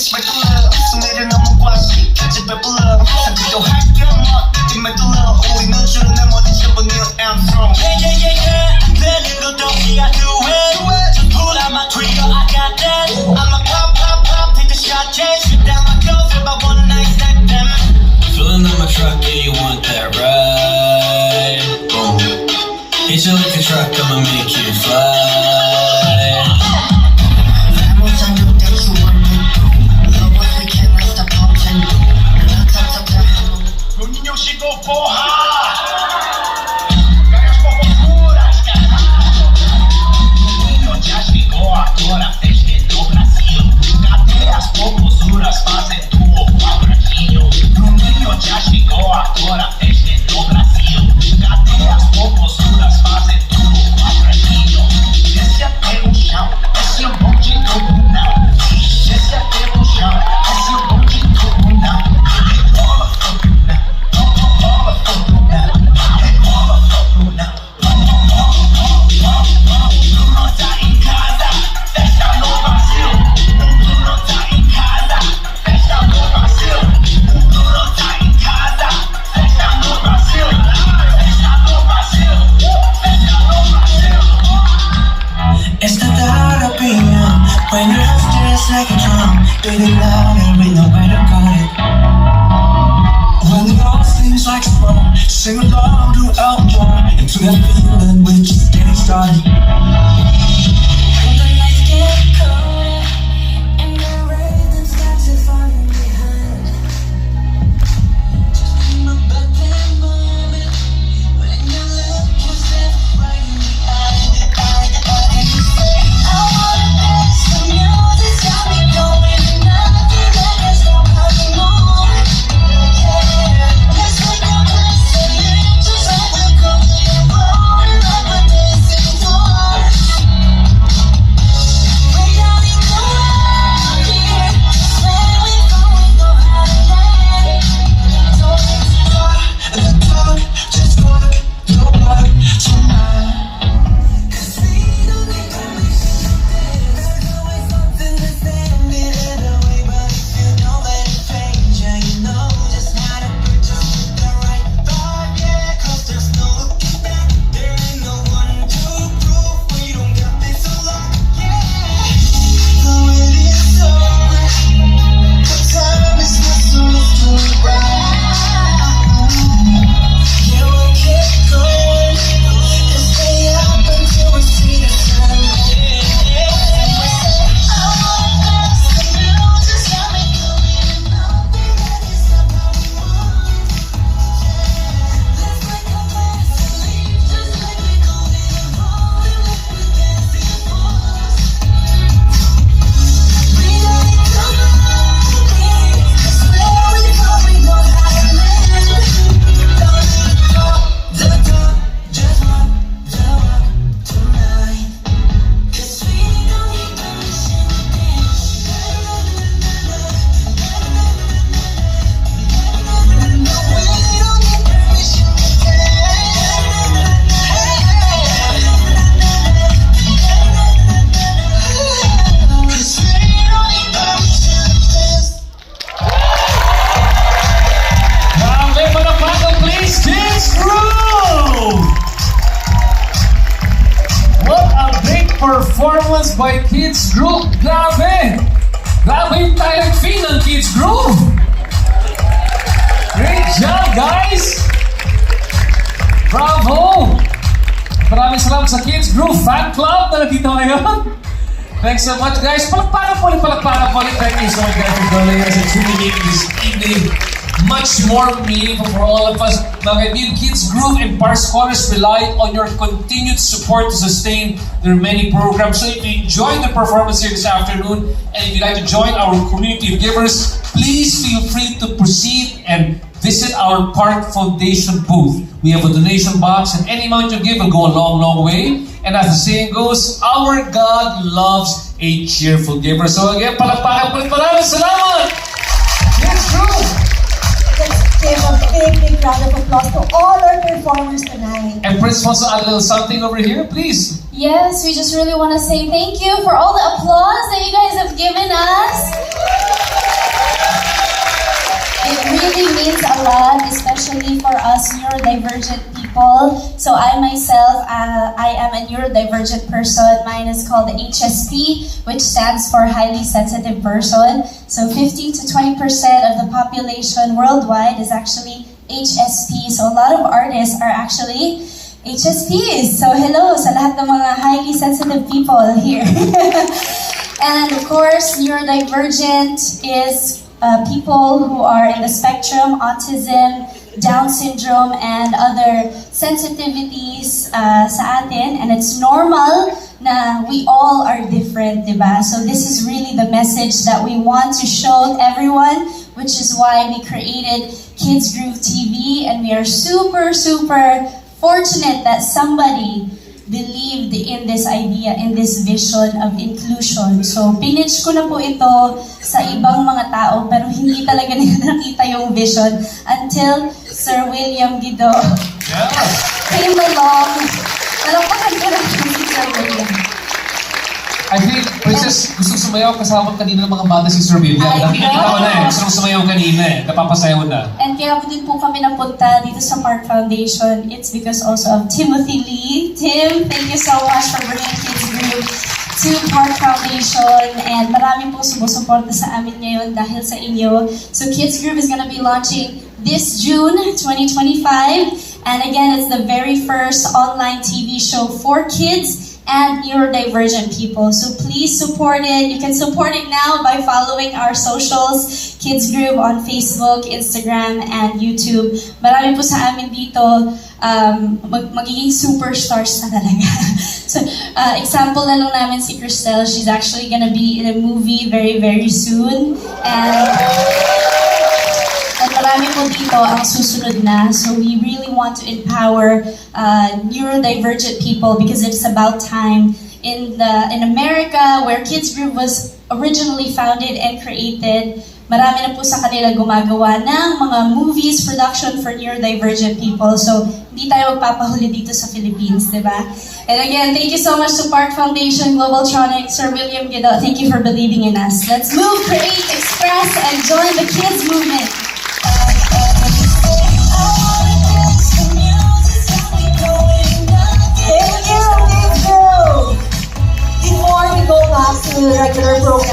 May tulad, sumirin ang mukha si Kachi Pepula Sabi ko hack yung mga Di may tulad Uwi na siya na mo Di siya Neil Armstrong Yeah Feeling good don't see I do it Just pull out my trigger I got that I'ma pop Take the shot chase Shoot down my clothes About one night stand them Filling up my truck, yeah, you want that ride? Boom. Hit you like a truck, I'ma make you fly. Vamos a no te suban Love what we can, let's stop and do Los niños sigo porra Caras posturas, caralho O niño já chegou agora, festa do Brasil Cadê as posturas, fazem tudo quadradinho O niño já chegou agora, festa do Brasil Cadê as posturas, fazem tudo quadradinho Desce até o chão, desce o bonde do bundão Desce até o chão, desce o bonde do bundão Rebola, fortuna, rebola, fortuna Rebola, fortuna, Bruno tá em casa, festa no Brasil Bruno tá em casa, festa no Brasil Bruno tá em casa, festa no Brasil Festa no Brasil, festa no Brasil It's the thought of being young when your house just like a drum, beating louder with nowhere to go it. When it all seems like smoke, sing along to Elton John into that feeling we're just getting started. When the lights get colder and the rhythm starts to falling behind, just dream about that moment when you look yourself right in the eye. And you say, I wanna dance, the music got me going, and nothing that can stop how we move. Yeah, let's take a place and live just like the coast and rolling like we're dancing for. We're down in the world here, where we go how to land. Don't think too far. And the clock just walk your walk tonight. 'Cause we don't need permission to dance. There's always something to say to me that way, but if you know that it change, yeah, you know just how to put just the right vibe, yeah. 'Cause there's no looking back, there ain't no one to prove we don't got this alone, yeah. The wait is over, the time is not so to right. Yeah, we'll keep going and stay up until we see the sun. And we say, I wanna dance, the music's got me going, and nothing that can stop how we move. Let's break our glass and leave just like we go and rolling like we're dancing fools. We don't need to believe, 'cause where we go we know how to live. Don't need to go the door, just walk the walk tonight. 'Cause we don't need permission to dance. No, we don't need permission to dance. 'Cause we don't need permission to dance. Grabe, palakpakan please, Kids Groove! What a great performance by Kids Groove! Grabe! Grabe yung talent fee ng Kids Groove! Great job, guys! Bravo! Maraming salamat sa Kids Groove Fan Club na nandito ngayon. Thanks so much, guys. Palakpakan po ulit. Thank you so much, guys, for joining us and tuning in this evening. Much more meaningful for all of us. Mga kaibigan, Kids Groove and Par Scholars rely on your continued support to sustain their many programs. So if you enjoyed the performance here this afternoon, and if you'd like to join our community of givers, please feel free to proceed and visit our Park Foundation booth. We have a donation box, and any amount you give will go a long, long way. And as the saying goes, our God loves a cheerful giver. So again, palakpakan po ulit. Maraming salamat! Kids Groove! Let's give a big round of applause to all our performers tonight. And Prince wants to add a little something over here, please. Yes, we just really want to say thank you for all the applause that you guys have given us. It really means a lot, especially for us neurodivergent people. So I myself, I am a neurodivergent person. Mine is called HSP, which stands for highly sensitive person. So 15 to 20% of the population worldwide is actually HSP. So a lot of artists are actually HSPs. So hello sa lahat ng mga highly sensitive people here. And of course, neurodivergent is people who are in the spectrum, autism, Down syndrome, and other sensitivities sa atin. And it's normal na we all are different, diba? So this is really the message that we want to show everyone, which is why we created Kids Groove TV, and we are super, super fortunate that somebody believed in this idea, in this vision of inclusion. So, pinitch ko na po ito sa ibang mga tao, pero hindi talaga nila nakita yung vision until Sir William Guido came along. Palakpakan ko na si Sir William. I think, Princess, gusto sumayaw kasama kanina ng mga bata si Sir William. I Nakikita ko na eh. Gusto sumayaw kanina eh. Napapasayaw na. And kaya po din po kami napunta dito sa Park Foundation. It's because also of Timothy Lee. Tim, thank you so much for bringing Kids Group to Park Foundation. And marami po sumusuporta sa amin ngayon dahil sa inyo. So Kids Group is gonna be launching this June 2025. And again, it's the very first online TV show for kids and neurodivergent people. So please support it. You can support it now by following our socials, Kids Group on Facebook, Instagram, and YouTube. Marami po sa amin dito magiging superstars na talaga. So, example na lang namin si Cristel. She's actually gonna be in a movie very, very soon. And marami po dito ang susunod na. So we really want to empower neurodivergent people because it's about time. In America, where Kids Group was originally founded and created, marami na po sa kanila gumagawa ng mga movies, production for neurodivergent people. So hindi tayo magpapahuli dito sa Philippines, di ba? And again, thank you so much to Park Foundation, Globaltronic, Sir William Guido. Thank you for believing in us. Let's move, create, express, and join the kids movement. Thank you. Before we go back to the regular program,